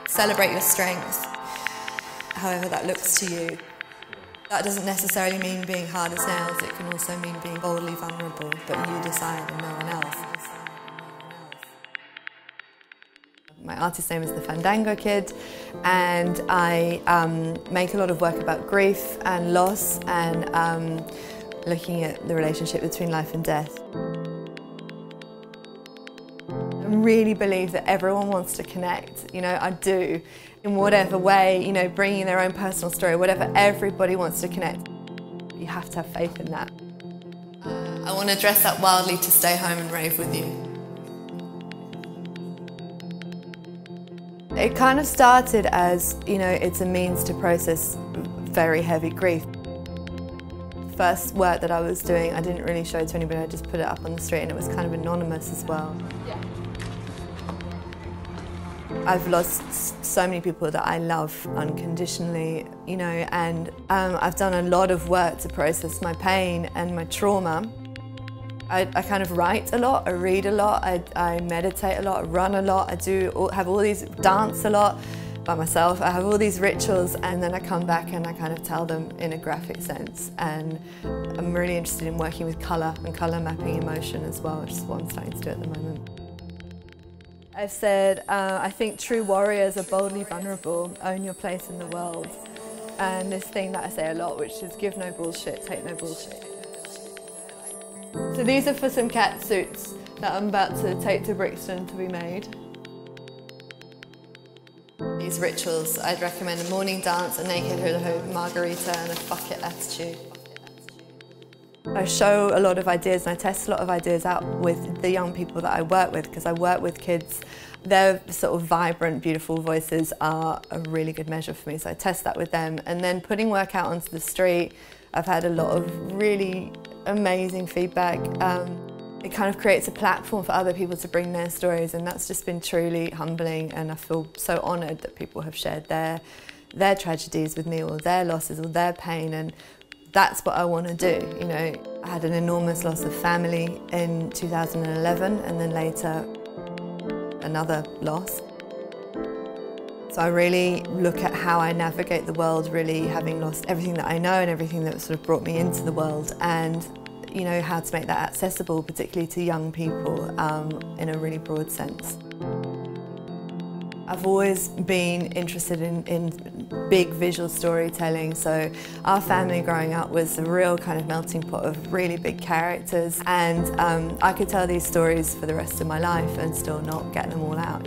Celebrate your strengths, however that looks to you. That doesn't necessarily mean being hard as nails, it can also mean being boldly vulnerable, but you decide and no one else. My artist name is the Fandango Kid, and I make a lot of work about grief and loss and looking at the relationship between life and death. I really believe that everyone wants to connect, I do, in whatever way, bringing their own personal story, whatever, everybody wants to connect. You have to have faith in that. I want to dress up wildly to stay home and rave with you. It kind of started as, it's a means to process very heavy grief. The first work that I was doing, I didn't really show it to anybody, I just put it up on the street, and it was kind of anonymous as well. I've lost so many people that I love unconditionally, and I've done a lot of work to process my pain and my trauma. I kind of write a lot, I read a lot, I meditate a lot, I run a lot, I have all these, dance a lot by myself, I have all these rituals, and then I come back and I kind of tell them in a graphic sense. And I'm really interested in working with colour and colour mapping emotion as well, which is what I'm starting to do at the moment. I've said, I think true warriors are boldly vulnerable, own your place in the world. And this thing that I say a lot, which is give no bullshit, take no bullshit. So these are for some cat suits that I'm about to take to Brixton to be made. These rituals, I'd recommend a morning dance, a naked hula hoop, margarita and a fuck it attitude. I show a lot of ideas and I test a lot of ideas out with the young people that I work with, because I work with kids. Their sort of vibrant, beautiful voices are a really good measure for me, so I test that with them. And then putting work out onto the street, I've had a lot of really amazing feedback. It kind of creates a platform for other people to bring their stories, and that's just been truly humbling, and I feel so honoured that people have shared their tragedies with me, or their losses, or their pain, and that's what I want to do. I had an enormous loss of family in 2011, and then later another loss. So I really look at how I navigate the world, really having lost everything that I know and everything that sort of brought me into the world, and how to make that accessible, particularly to young people, in a really broad sense. I've always been interested in big visual storytelling, so our family growing up was a real kind of melting pot of really big characters, and I could tell these stories for the rest of my life and still not get them all out,